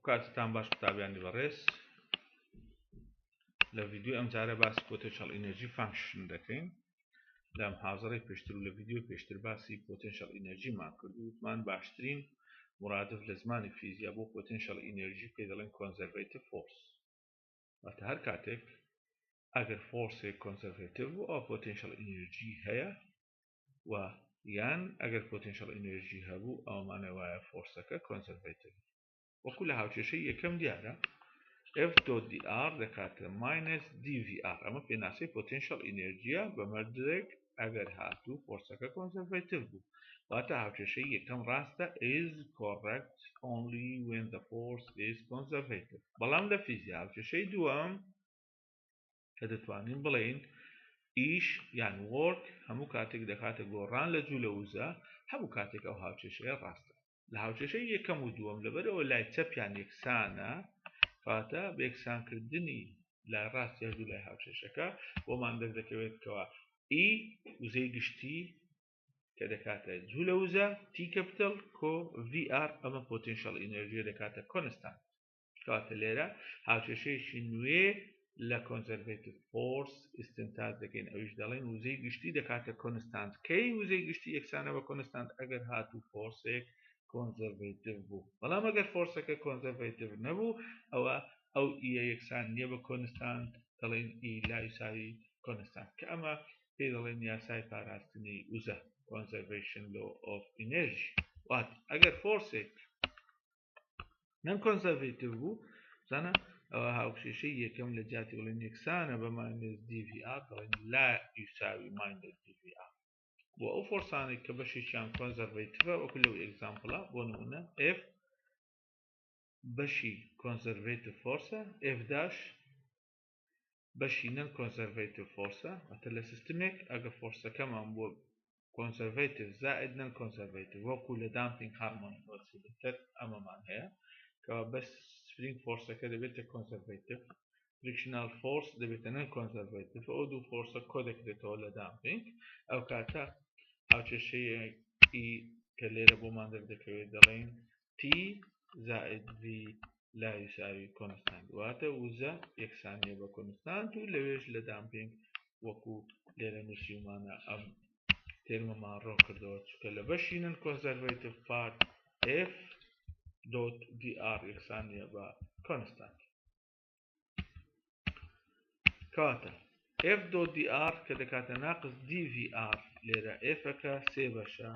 كاتتان باش قوتابیانی بەڕێز لە ڤیدیۆ ئەم جارە باسی پۆتێنشەڵ ئینەرژی فانکشن دەکەین. لە محاضەڕەی پێشتر و لە ڤیدیۆ پێشتر باسی پۆتێنشەڵ ئینەرژیمان کرد و وتمان باشترین مرادف لە زمانی فیزیا بۆ پۆتێنشەڵ ئینەرژی پێی دەڵێن کۆنزەرڤەیتیڤ فۆرس. واتە هەر کاتێک ئەگەر فۆرسێک کۆنزەرڤەیتیڤ بوو ئەو پۆتێنشەڵ ئینەرژی هەیە و یان ئەگەر پۆتێنشەڵ ئینەرژی هەبوو ئەومانە وایە فۆرسەکە کۆنزەرڤەیتیڤ. وەکو لە هاوکێشەی یەکەم دیارە F dot dr دەکاتە minus dvr ئەمە پێناسەی پۆتێنشەڵ ئینەرژیە بەمەردێک ئەگەر هاتوو فۆرسەکە کۆنزەرڤەیتیڤ بوو. واتە هاوکێشەی یەکەم ڕاستە is correct only when the force is conservative. بەڵام لە فیزیا هاوکێشەی دووەم کە دەتوانین بڵێین ئیش یان work هەموو کاتێک دەکاتە گۆڕان لە جوولە وزە هەموو کاتێک ئەو هاوکێشەیە ڕاستە. لە هاوکێشەی یەکەم و دووەم لەبەرەوە لای چەپیان یەکسانە کاتە بە یەکسانکردنی لای ڕاست یا دوو لای هاوکێشەکە بۆمان دەردەکەوێتەوە ئی وزەی گشتی کە دەکاتە جوولە وزە تی کەپیتەڵ کۆ VR ئەمە پۆتێنشەڵ ئینەرژیە دەکاتە کۆنستانت. کاتە لێرە هاوکێشەیەکی نوێ لە کۆنزەرڤەیتیڤ فۆرس ئستنتاج دەکەین ئەویش دەڵێن وزەی گشتی دەکاتە کۆنستانت. کەی وزەی گشتی یەکسانە بە کۆنستانت ئەگەر هاتوو فۆرسێک کۆنزەرڤەیتیڤ بوو. بەڵام ئەگەر فۆرسەکە کۆنزەرڤەیتیڤ نەبوو ئەو ئیە یەکسان نییە بە کۆنستانت دەڵێن ئی لای یاسای کۆنستانت کە ئەمە پێی دەڵێن یاسای پاراستنی وزە conservation law of energy. وات ئەگەر فۆرسێک نەن کۆنزەرڤەیتیڤ بوو زانە ئەوە هاوکێشەی یەکەم لە جیاتی بڵێن یەکسانە بە ماینەس dvr دەڵێن لا یساوی ماینەس dvr بۆ ئەو فۆرسانێک کە بەشێکیان کۆنزەرڤەیتیڤە وەکو لەو ئێگزامپڵە بۆ نمونە F بەشی کۆنزەرڤەیتیڤ فۆرسە F داش بەشی نەن کۆنزەرڤەیتیڤ فۆرسە. واتە لە سیستمێک ئەگەر فۆرسەکەمان بۆ کۆنزەرڤەیتیڤ زائد نەن کۆنزەرڤەیتیڤ وەکو لە دامپینگ هارمۆنیک ئۆسیلێتەر ئەمەمان هەیە کەوا بەس سپرینگ فۆرسەکە دەبێتە کۆنزەرڤەیتیڤ فریکشنال فۆرس دەبێتە نەن کۆنزەرڤەیتیڤ ئەو دوو فۆرسە کۆ دەکرێتەوە لە دامپینگ. ئەو کاتە هاوکێشەیەکی کە لێرە بۆمان دەردەکەوێت دەڵێن T زائد V لا یساوی کۆنستانت. واتە وزە یەکسانیە بە کۆنستانت و لەوێش لە دامپینگ وەکو لێرە نووسیمانە ئەم تێرمەمان ڕۆ کردەوە چکە لە بەشی نەن کۆنزەرڤەیتیڤ پارت F dot dr یەکسانیە بە کۆنستانت. کاتە F dot dr کە دەکاتە ناقص dvr لێرە Fەکە سێ بەشە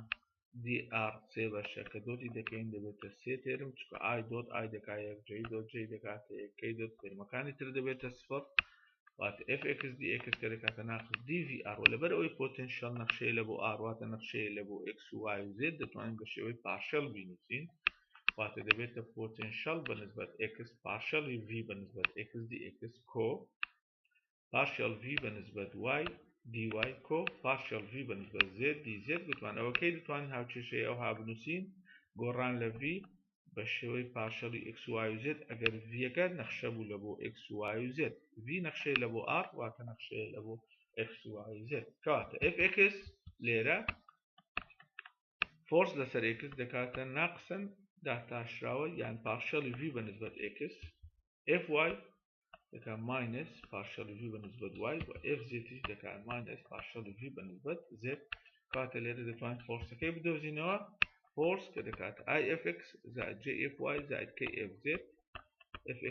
dr سێ بەشە کە دۆتی دەکەین دەبێتە سێ تێرم چکە I dot I دەکا یەک j dot j دەکاتە یەک k dot تێرمەکانی تر دەبێتە سفر. واتە fx dx کە دەکاتە ناقص dvr و لەبەر ئەوەی پۆتێنشەڵ نەخشەیە لە بۆ r واتە نەخشەیە لە بۆ x و y و z دەتوانین بە شێوەی پارشەل بینووسین. واتە دەبێتە پۆتێنشەڵ بەنسبەت x پارشەلی v بەنسبەت x dx کۆ پارشەل v بەنسبەت y dy کۆ پارشەل v بەنسبەت z dz بتوان ئەوەکەی دەتوانین هاوکێشەی ئەوها بنووسین گۆڕان لە v بە شێوەی پارشەلی x و y و z ئەگەر vەکە نەخشە بوو لە بۆ x و y و z v نەخشەیە لە بۆ r واتە نەخشەیە لە بۆ x و y و z. کەواتە fx لێرە فۆرس لەسەر x دەکاتە ناقسن داهتاشراوە یان پارشەلی v بەنسبەت x fy دەکا ماینەس پارشەلی v بەنسبەت y و fz دەکا ماینەس پارشەلی v بەنسبەت z. کاتە لێرە دەتوانین فۆرسەکەی بدۆزینەوە فۆرس کە دەکاتە ifx زائد jfy زائد kfz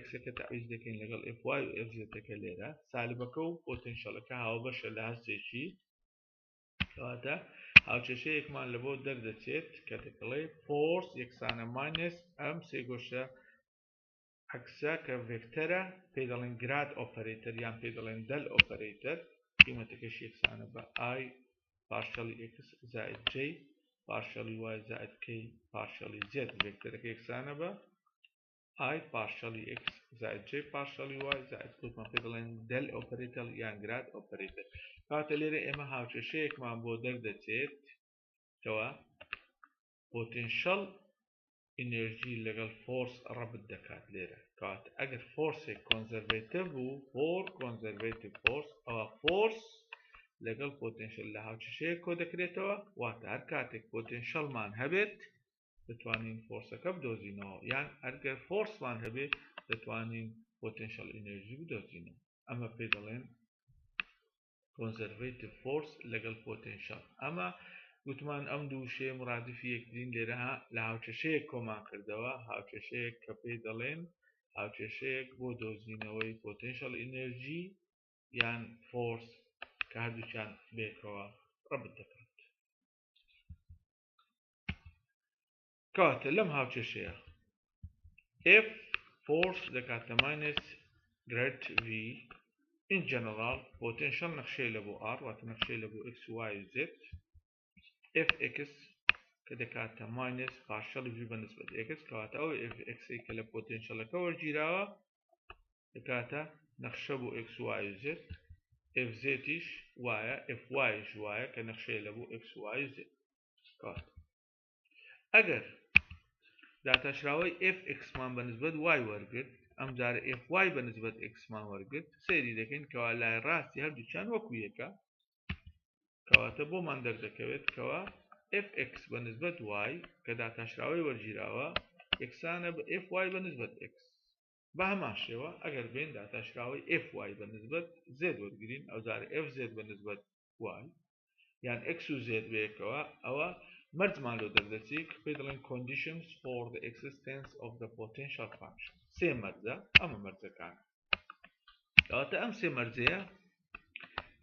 fxەکە تەعویض دەکەین لەگەڵ fy و fzەکە لێرە سالبەکە و پۆتێنشەڵەکە هاوبەشە لە هەستێکی. کەواتە هاوکێشەیەکمان لە بۆ دەردەچێت کە دەکڵێ فۆرس یەکسانە ماینەس ئەم سێ گۆشە عەکسە کە ڤێکتەرە پێی دەڵێن گراد ئۆپەرەیتەر یان پێی دەڵێن دەل ئۆپەرەیتەر قیمەتەکەش یەکسانە بە I پارشەلی x زائد j پارشەلی y زائد k پارشەلی z. ڤێکتەرەکە یەکسانە بە I پارشەلی x زائد j پارشەلی y زائد کوتمان پێی دەڵێن دەل ئۆپەرەیتەر یان گراد ئۆپەرەیتەر. کاتە لێرە ئێمە هاوکێشەیەکمان بۆ دەردەچێت کەوا پۆتێنشەڵ ئینەرژی لەگەڵ فۆرس ڕەبت دەکات لێرە. کات ئەگەر فۆرسێک کۆنزەرڤەیتیڤ بوو فۆر کۆنزەرڤەیتیڤ فۆرس ئەوە فۆرس لەگەڵ پۆتێنشەل لە هاوکێشەیەک کۆ دەکرێتەوە. واتە هەر کاتێک پۆتێنشەڵمان هەبێت دەتوانین فۆرسەکە بدۆزینەوە یان ئەگەر فۆرسمان هەبێ دەتوانین پۆتێنشەل ئینەرژی بدۆزینەوە ئەمە پێی دەڵێن conservative force لەگەڵ potential ئەمە گوتمان ئەم دوو شێ مرادفی یەکترین لێرە لە هاوچێشەیەک کۆمان کردەوە هاوچێشەیەک کە پێی دەڵێن هاوچێشەیەک بۆ دۆزینەوەی potential energy یان force کە هەردووچیان بێکەوە ڕەبط دەکات کاتە لەم هاوچێشەیە F force دەکاتە minus great V in general potential نەخشەی لە بۆ R واتە نەخشەی لە بۆ X Y Z Fx کە دەکاتە minus partial V بەنسبەت X کەواتە ئەو Fx کە لە potentialەکە وەرگیراوە دەکاتە نەخشە بۆ X Y Z Fz تیش وایە Fy ش وایە کە نەخشەی لە بۆ X Y Z کات ئەگەر داتاشراوەی Fx مان بەنسبەت Y وەرگرت ئەم جارە Fy بەنسبەت X مان وەرگرت سەیری دەکەین کەوا لای ڕاستی هەردووچیان وەکو یەکە کەواتە بۆمان دەردەکەوێت کەوا Fx بەنسبەت Y کە داتاشراوەی وەرگیراوە یەکسانە بە Fy بەنسبەت X بە هەمان شێوە ئەگەر بێن داتاشراوەی Fy بەنسبەت Z وەرگرین ئەو جارە Fz بەنسبەت Y یان X و Z بەیەکەوە ئەوە مەرجمان لۆ دەردەچی کە پێی دەڵێن conditions for the existence of the potential function سێ مەرجە ئەمە مەرجەکان کەواتە ئەم سێ مەرجەیە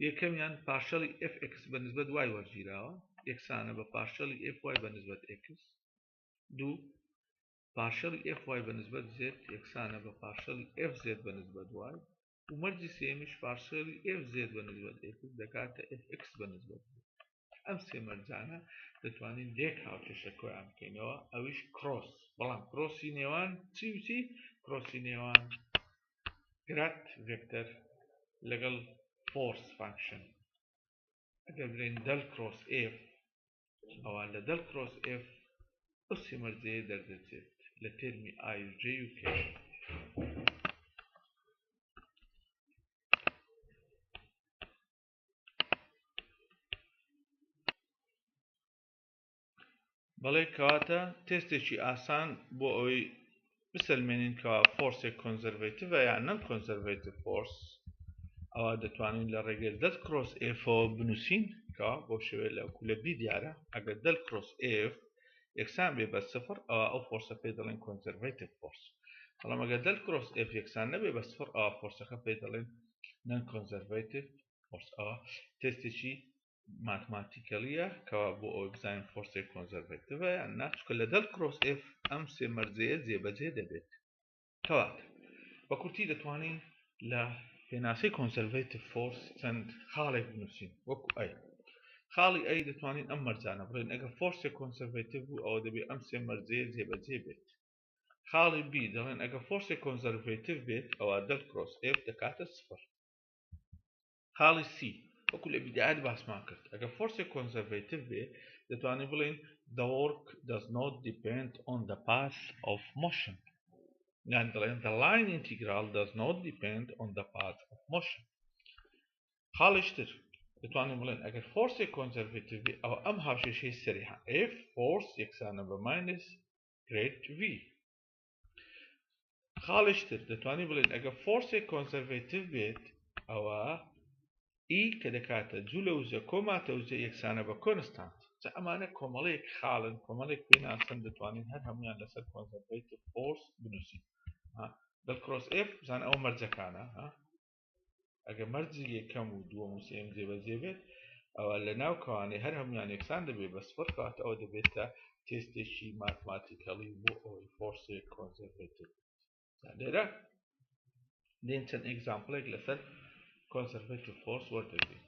یەکەمیان پارشەلی Fx بەنسبەت Y وەرگیراوە یەکسانە بە پارشەلی Fy بەنسبەت X دوو پارشەلی Fy بەنسبەت Z یەکسانە بە پارشەلی Fz بەنسبەت Y و مەرجی سێمیش پارشەلی Fz بەنسبەت X دەکاتە Fx بەنسبەت Z ئەم سێ مەرجانە دەتوانین لێک هاوچێشە کۆیان بکەینەوە ئەویش کرۆس بەڵام کرۆسی نێوان چی وچی کرۆسی نێوان گرات ڤێکتەر لەگەڵ فۆرس فانکشن ئەگەر بڵێن دەل کرۆس F ئەوە لە دەل کرۆس F ئەو سێ مەرجەیە دەردەچێت لە تێرمی I و J و K بەڵێ کەواتە تێستێکی ئاسان بۆ ئەوەی بسەلمێنین کەوا فۆرسێک کۆنزەرڤێتیڤە یان نەن کۆنزەرڤێتیڤ فۆرس ئەوە دەتوانین لە ڕێگەی دەل کرۆس Fەوە بنووسین کەوا بۆ شێوەیە لە لە بی دیارە ئەگەر دەل کرۆس F یەکسان بێ بە سفر ئەوە ئەو فۆرسە پێی دەڵێن کۆنزەرڤێتیڤ فۆرس بەڵام ئەگەر دەل کرۆس F یەکسان نەبێ بە سفر ئەوە فۆرسەکە پێی دەڵێن نەن کۆنزەرڤێتیڤ فۆرس ئەوە تێستێکی ماتماتیکەلیە کەوا بۆ ئەوەی بزانین فۆرسێک کۆنزەرڤێتیڤە یان نا چونکە لە دەل کرۆس F ئەم سێ مەرجەیە جێبەجێ دەبێت کەواتە بە کورتی دەتوانین لە پێناسەی کۆنزەرڤێتیڤ فۆرس چەند خاڵێک بنووسین وەکو ئەی خاڵی ئەی دەتوانین ئەم مەرجانە بڵێن ئەگەر فۆرسێک کۆنزەرڤێتیڤ بوو ئەوە دەبێت ئەم سێ مەرجەیە جێبەجێ بێت خاڵی بی دەڵێن ئەگەر فۆرسێک کۆنزەرڤێتیڤ بێت ئەوە دەل کرۆس F دەکاتە سفر خاڵی سی وەکو لە بیدایەت باسمان کرد ئەگەر فۆرسێک کۆنزەرڤێتیڤ بێ دەتوانین بڵێن the work does not depend on the path of motion یان دەڵێن the line integral does not depend on the path of motion خاڵیشتر دەتوانین بڵێن ئەگەر فۆرسێک کۆنزەرڤێتیڤ بێ ئەوە ئەم هاوشێشەی سەریحا F فۆرس یەکسانە بە minus great V خاڵیشتر دەتوانین بڵێن ئەگەر فۆرسێک کۆنزەرڤێتیڤ بێت ئەوە ئی کە دەکاتە جوو لە وزە کۆماتە وزە یەکسانە بە کۆنستانت جا ئەمانە کۆمەڵەیەک خاڵن کۆمەڵێک پێناسن دەتوانین هەر هەمویان لەسەر کۆنزەرڤێتیڤ فۆرس بنووسین دەل کرۆس F بزانە ئەو مەرجەکانە ئەگەر مەرجی یەکەم و دووەم و سێم جێبەجێ بێت ئەوە لە ناو کەوانەی هەر هەمویان یەکسان دەبێت بە سفر کەواتە ئەوە دەبێتە تێستێکی ماتماتیکەڵی بۆ ئەوەی فۆرسێک کۆنزەرڤێتیڤ لێرە دێن چەند ئێگزامپڵێک لەسەر conservative force وەردەگرین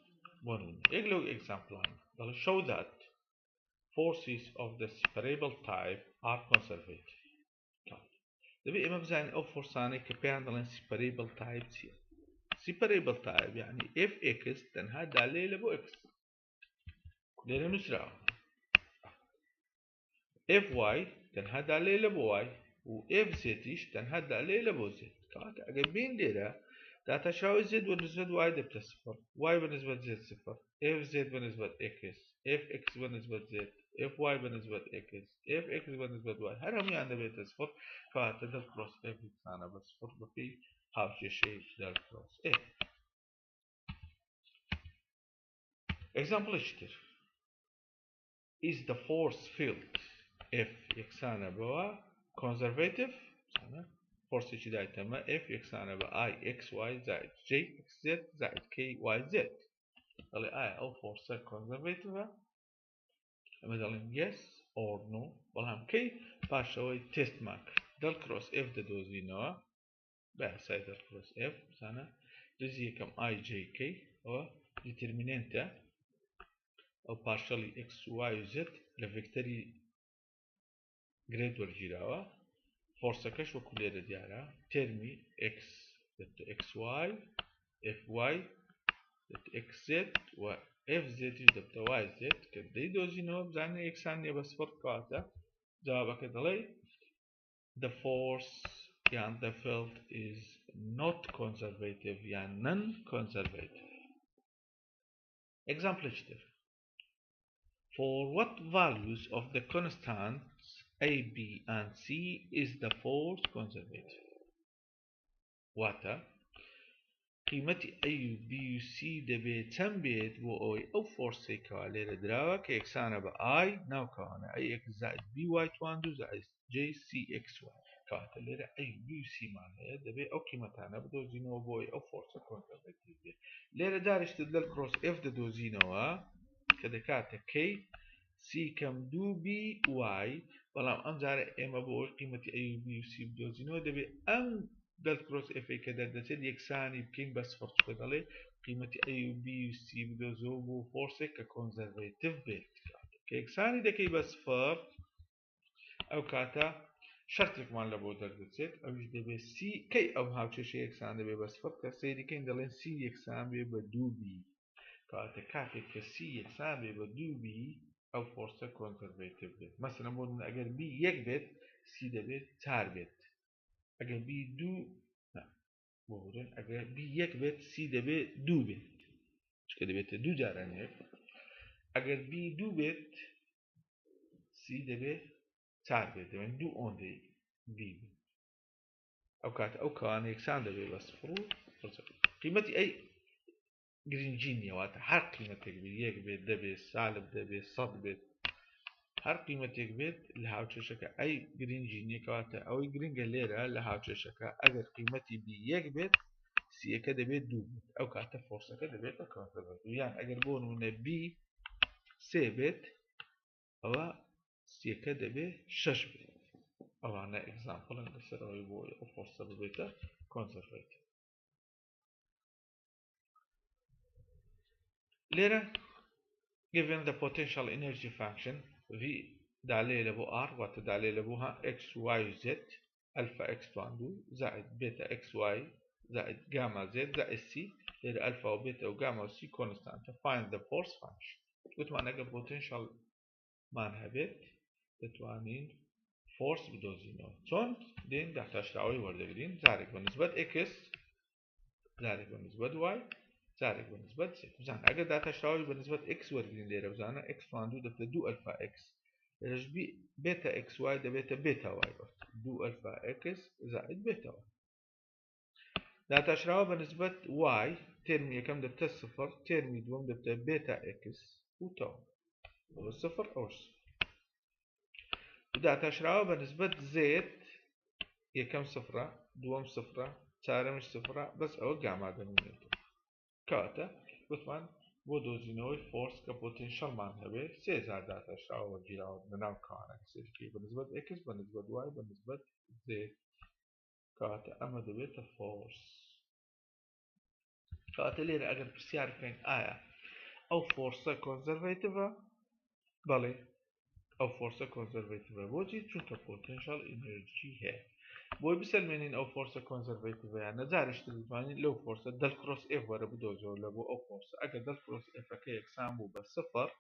بۆ نمونە یەک لەو ئێگزامپڵانە دەڵێ show that forces of the separable type are conservative دەبێت ئێمە بزانین ئەو فۆرسانەی کە پێیان دەڵێن separable type چییە separable type یعنی Fx تەنها دالێ لە بۆ X لێرە نووسراوە Fy تەنها دالێ لە بۆ Y و Fz تیش تەنها دالێ لە بۆ Z کەواتە ئەگەر بین لێرە داتاشراوەی Z بەنسبەت Y دەبتە سفر Y بەنسبەت Z سفر Fz بەنسبەت X Fx بەنسبەت Z اف واي بالنسبة اكس اف اكس بالنسبة واي هر هم يعني بيت صفر كواتا دل كروس اف أنا بصفر بقي هاوشي شيء دل كروس اف. example اشتر is the force field F يكسانه بوا conservative سنة force اشتداي تم F يكسانه بوا I X Y زائد J X Z زائد K Y Z قال I أو force conservative مثلا yes or no والهم K باش شوي test mark دل cross F دوزي نوع بقى سايد دل cross F سنة دوزي كم I J K و determinant أو partially X Y Z لفيكتوري جريد والجيراوة فورسا كش وكلية ديارة ترمي X X Y F Y X Z و F Z دبت Y Z كدي دوزي نوب زعني X عني بس فرق واحدة جوابك دلي the force يعني the field is not conservative يعني non-conservative. example اشتر for what values of the constants A, B, and C is the force conservative. Water قيمة A و B و C دبيت كم بيت بو أي أو force كوالي دراوة كيكسانة ب I ناو كوانا أي X زائد B Y تواندو زائد J C X Y كواتا ليرة A و B و C معناها دبي أو قيمتانا بدو زينو بو أي أو force conservative ليرة دارش تدلل كروس F دو زينو كده كاتا K C كم دو بي واي بلام ام زاره اما بو قيمة اي بي سي بدوزينو دبي ام دل كروس اف اي كده دسل يكساني بكين بس فرق بدلي قيمة اي بي سي بدوزو بو فورسك كونزرفاتيف بيت كيكساني دكي بس فرق او كاتا شرط كمان لبو دردسيت او دبي سي كي او هاوشي شي يكسان دبي بس فرق سيدي كين دلين سي يكسان بي بدو بي كاتا كاتي كسي يكسان بي بدو بي أو فرصة conservative بيت مثلا بودن أجر بي يك بيت سي ده بيت چار بيت أجر بي دو لا بودن أجر بي يك بيت سي ده بيت دو بيت مش كده بيت دو جارن هيك أجر بي دو بيت سي ده بيت چار بيت يعني دو اون دي بي أو كات أو كان يكسان ده بيت بس فرصة قيمتي أي جرينجينيا وات هر قيمتك بي يك بيت ده بيت سالب ده بيت صد بيت هر قيمتك بيت لهاوتش شكا أي جرين جيني كواتا أو جرين جليرة لهاوتش شكا أجر قيمتي بيك بيت سي كده بيت دو بيت أو كاتا فرصة كده بيت أو كاتا بيت يعني أجر بون من بي سي بيت أو سي كده بيت شش بيت أو أنا example نقصر أو يبو أو فرصة ببيتا conservative ليرة given the potential energy function V دالي لبو R وتدالي لبوها X Y Z ألفا X تواندو زائد بيتا X Y زائد جاما Z زائد C ليرة ألفا وبيتا وجاما وسي constant find the force function قلت معنى potential معناها بيت تتوانين force بدوزينو تون دين دحتاش راوي وردقرين زارك بالنسبة X زارك بالنسبة Y زارك بالنسبة Z وزان أجد داتا شراوي بالنسبة X وردقرين ليرة وزانا X تواندو دفت دو ألفا X ليش بي بيتا X Y ده بيتا Y دو ألفا X زائد بيتا Y داتا شراوي بالنسبة Y ترمي كم دبت الصفر ترمي دوم دبت بيتا X وتو والصفر أو الصفر وداتا شراوي بالنسبة Z كم صفرة دوم صفرة تارة مش صفرة بس أو جامعة دنيته كاتا بثمان بودوزينوي فورس كبوتنشال معناها به سي زائد داتا شراوي وجيراوي بناو كوانا كسير بالنسبة X بالنسبة Y بالنسبة Z كاتا أما دبيت فورس كاتا ليرة أجر بسيار كين آية أو فورسة كونزرفاتيفا بالي أو فورسة كونزرفاتيفا بوجي چونك بوتنشال إنرجي هي بوي بسال منين أو فورسة كونزرفاتيفا يعني زارش تلفاني لو فورسة دل كروس إف ورا بدوزو لبو أو فورسة أجر دل كروس إف كي يكسام بو بس صفر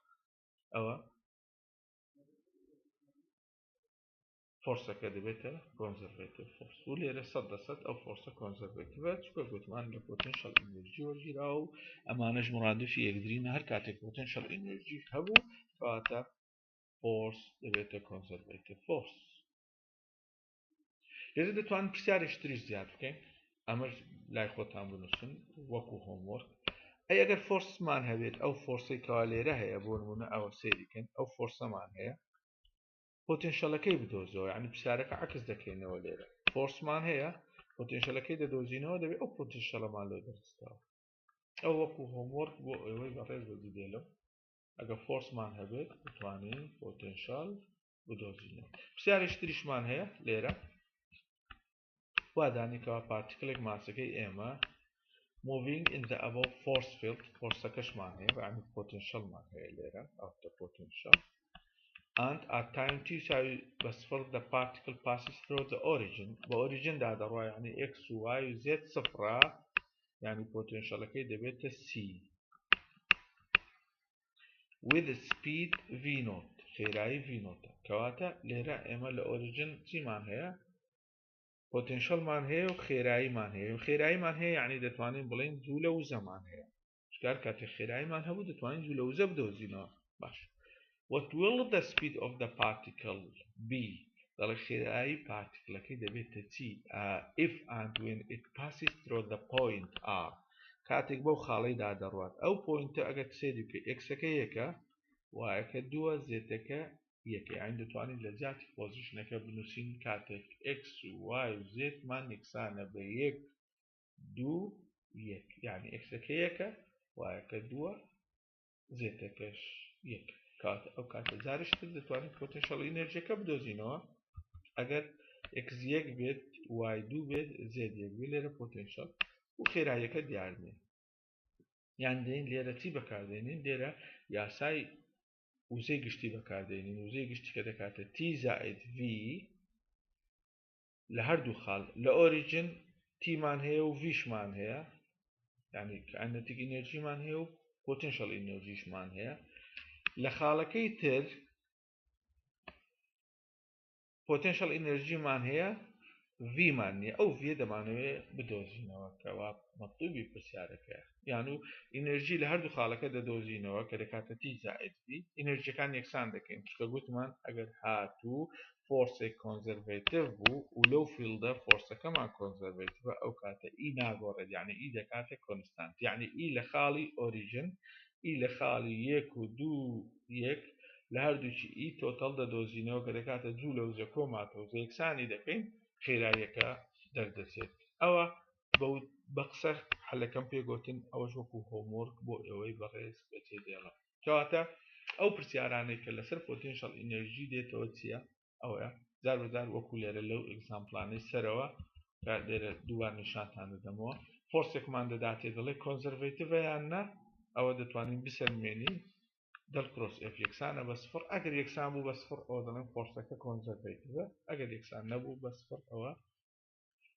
أو فورسة كدبتها كونزرفاتيف فورس وليرة صدست أو فورسة كونزرفاتيفا شكو قلت مان بوتنشال إنرجي وجيراو أما نج مرادف يقدرين هر كاتك بوتنشال إنرجي هبو فاتا فورس دەبێتە conservative force. لێرە دەتوانین پرسیارێکی تریش زیاد بکەین ئەمەش لای خۆتان بنووسن وەکو هۆموەرک. ئەگەر فۆرسمان هەبێت ئەو فۆرسەی کەوا لێرە هەیە بۆ نمونە ئەوە سێریکەن ئەو فۆرسەمان هەیە پۆتێنشەلەکەی بدۆزەوە یعنی پرسیارەکە عکس دەکەینەوە لێرە فۆرسمان هەیە پۆتێنشەلەکەی دەدۆزینەوە دەبێت ئەو پۆتێنشەلەمان لێ دەرستەوە. ئەو وەکو هۆموەرک بۆ ئێوەی بەڕێز بەجێدێڵم ئەگەر فۆرسمان هەبێت بتوانین پۆتێنشال بدۆزینەوە. پرسیارێکی تریشمان هەیە لێرە وا دانیکەوە پارتیکلێک ماسەکەی ئێمە moving in the above force field فۆرسەکەشمان هەیە یعنی پۆتێنشەلمان هەیە لێرە ئەوتە پۆتێنشەل and at time t بەسفر the particle passes through the origin بە origin دادەڕوا یعنی x و y و z سفرە یعنی پۆتێنشەلەکەی دەبێتە c with speed v0 خێرایی v0 کەواتە لێرە ئێمە لە origin چیمان هەیە پۆتێنشەلمان هەیە و خێراییمان هەیە و خێراییمان هەیە یعنی دەتوانین بڵێن جوولە و زەمان هەیە چکار کاتێک خێراییمان هەبوو دەتوانین جوولە و زە بدۆزینەوە. باش what will the speed of the particle be دەڵێ خێرایی پارتیکلەکەی دەبێتە چی if and when it passes through the point r کاتێک بەو خاڵەی دادەڕوات ئەو پۆینتە ئەگەر سێری بکە ئێکسەکە یەکە وایەکە دووە زێتەکە یەکە یعنی دەتوانین لە جیاتی پۆزیشنەکە بنووسین کاتێک x و y و زێتمان یەکسانە بە یەک دوو یەک یعنی ئێکسەکە یەکە وایەکە دووە زێتەکەش یەک کاتە ئەو کاتە جارشتر دەتوانین پۆتێنشەڵ ئینەرژیەکە بدۆزینەوە ئەگەر x یەک بێت y دوو بێت z یەک بێت لێرە پۆتێنشەڵ و خێراییەکە دیار نیە یان دێن لێرە چی بەکاردێنین لێرە یاسای وزەی گشتی بەکاردێنین وزەی گشتی کە دەکاتە t زائد v لە هەردوو خاڵ لە ئۆریجن تیمان هەیە و vشمان هەیە یعنی کائینەتیک ئینەرژیمان هەیە و پۆتێنشەڵ ئینەرژیشمان هەیە لە خاڵەکەی تر پۆتێنشەڵ ئینەرژیمان هەیە vمان نییە ئەو v دەمانەوێت بدۆزینەوە کەوا مەطلوبی پرسیارەکە یان و ئینەرژی لە هەردوو خاڵەکە دەدۆزینەوە کە دەکاتە t زائد v ئینەرژیەکان یەکسان دەکەین چکە گوتمان ئەگەر هاتوو فۆرسێک کۆنزەرڤێتیڤ بوو و لەو فیلدە فۆرسەکەمان کۆنزەرڤێتیڤە ئەو کاتە ئی ناگۆڕێت یعنی ئی دەکاتە کۆنستانت یعنی ئی لە خاڵی ئۆریژن ئی لە خاڵی یەک و دوو یەک لە هەردووچی ئی تۆتەڵ دەدۆزینەوە کە دەکاتە جوو لە وزە کۆماتەوە وزە یەکسانی دەکەین خێراییەکە دەردەچێت ئەوە بە قسە حەلەکەم پێگوتن ئەوەش وەکو هۆموەرک بۆ ئێوەی بەڕێز بەجێدێڵە کەواتە ئەو پرسیارانەی کە لەسەر پۆتێنشەڵ ئینەرژی دێتەوە چییە ئەوەیە جار بەجار وەکو لێرە لەو ئێگزامپڵانەی سەرەوە کە لێرە دووبار نیشانتان دەدەمەوە فۆرسێکمان دەداتێ دەڵێ کۆنزەرڤێتیڤە یان نە ئەوە دەتوانین بسەلمێنین دەل کڕۆس ئف یەکسانە بە سفر ئەگەر یەکسان بوو بە سفر ئەوە دەڵێن فۆرسەکە کۆنزەرڤێتیڤە ئەگەر یەکسان نەبوو بە سفر ئەوە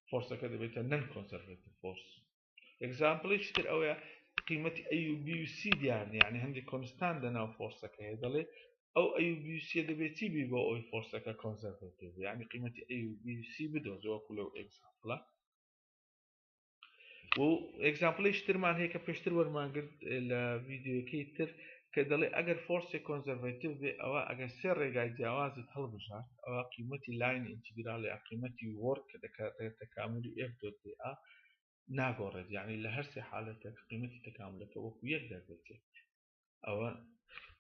فۆرسەکە دەبێتە نەن کۆنزەرڤێتیڤ فۆرس. ئێگزامپڵێکی تر ئەوەیە قیمەتی A و B و C دیار نیە یعنی هەندێک کۆنستان لەناو فۆرسەکە هەیە دەڵێ ئەو A و B و C دەبێت چی بی بۆ ئەوەی فۆرسەکە کۆنزەرڤێتیڤ یعنی قیمەتی A و B و C بدۆزەوە وەکو لەو ئێگزامپڵە. و ئێگزامپڵێکی ترمان هەیە کە پێشتر وەرمانگرت لە ڤیدیۆکەی تر کە دەڵێ ئەگەر فۆرسێک کۆنزەرڤێتیڤ بێ ئەوە ئەگەر سێ ڕێگای جیاوازت هەڵبژات ئەوە قیمەتی لاین ئینتیگرال یا قیمەتی وەرک کە دەکاتێت تەکاملی f دۆت dA ناگۆڕێت یعنی لە هەر سێ حالەتێک قیمەتی تەکاملەکە وەکو یەک دەردەچێت. ئەوە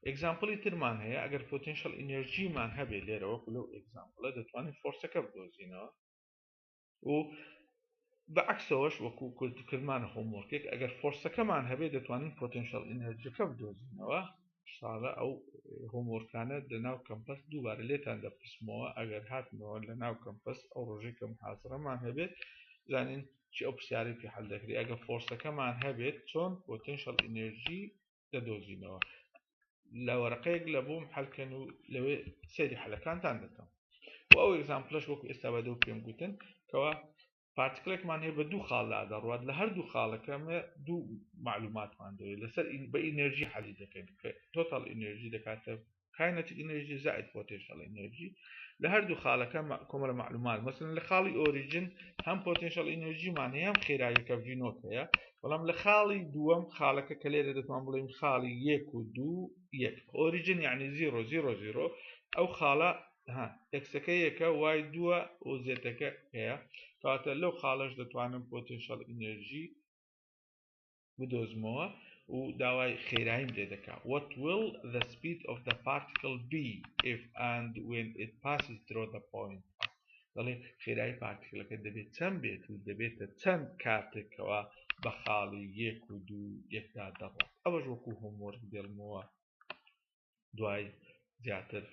ئێگزامپڵی ترمان هەیە ئەگەر پۆتێنشەڵ ئینەرژیمان هەبێت لێرە وەکو لەو ئێگزامپڵە دەتوانین فۆرسەکە بدۆزینەوە و بەعکسەوەش وەکو کردمانە هۆموەرکێک ئەگەر فۆرسەکەمان هەبێت دەتوانین پۆتێنشەڵ ئینەرژیەکە بدۆزینەوە شاڵە ئەو هۆموەرکانە لەناو کەمپەس دووبارە لێتان دەپرسمەوە ئەگەر هاتنەوە لەناو کەمپەس ئەو ڕۆژەی کە محازەرەمان هەبێت زانین چی ئەو پرسیارەی پێ حەل دەکرێت ئەگەر فۆرسەکەمان هەبێت چۆن پۆتێنشەڵ ئینەرژی دەدۆزینەوە لە وەرەقەیەک لە بۆم حەلکەن و لەوێ سەیری حەلەکانتان دەکەم و ئەو ئێگزامپڵەش وەکو ئێستا بەدەو پێم گوتن کەوا پارتیکلێکمان هەیە بە دوو خاڵدا دەڕوات لە هەردوو خاڵەکەمە دوو معلوماتمان دەوێت لەسەر بە ئینەرژی حەلی دەکەین کە تۆتەڵ ئینەرژی دەکاتە کاینەتیک ئینەرژی زائد پۆتێنشەڵ ئینەرژی لە هەردوو خاڵەکە کۆمەڵە معلومات مەسەڵەن لە خاڵی ئۆریجن هەم پۆتێنشەڵ ئینەرژیمان هەیە هەم خێراییەکە ڤینۆت هەیە بەڵام لە خاڵی دووەم خاڵەکە کە لێرە دەتوان بڵێن خاڵی یەک و دوو یەک ئۆریجن یعنی 0 0 0 أو خالة إكسكيكا واي دوا وزيتكا هي كاتا لو خالش دتوانم potential energy بدوزموا وداوای خێراییم لێ دەکا. What will the speed of the particle be if and when it passes through the point؟ دەڵێ خێرایی پارتیکلەکە دەبێت چەند بێت و دەبێتە چەند کاتێکەوە بە خاڵی 1 و 2 یەکدا دەڕات. ئەوەش وەکو هۆموەرک دێڵمەوە دوای زیاتر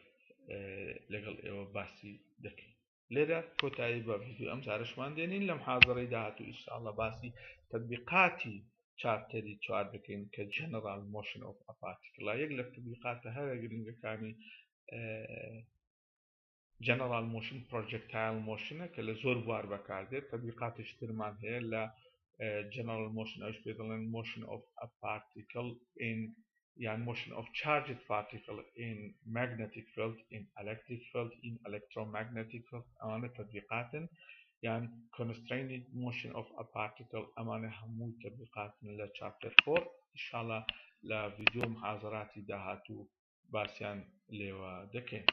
لەگەڵ ئێوە باسی دەکەین. لێرە کۆتایی بە ڤیدیۆ ئەم جارەشمان دێنین لەم حاضەڕەی داهاتوو ئینشاءڵڵا باسی تەطبیقاتی چارتەری 4 دەکەین کە general motion of a particle یەک لە تەطبیقاتە هەرە گرنگەکانی general motion projectile motion کە لە زۆر بوار بەکاردێت تەطبیقاتش ترمان هەیە لە general motion ئەوش پێ دەڵێن motion of a particle in يعني motion of charged particle in magnetic field, in electric field, in electromagnetic field أمانة تطبيقات يعني constrained motion of a particle أمانة همو تطبيقات ل chapter 4 إن شاء الله لفيديو محاضراتي داهاتو باسيان ليوا دكين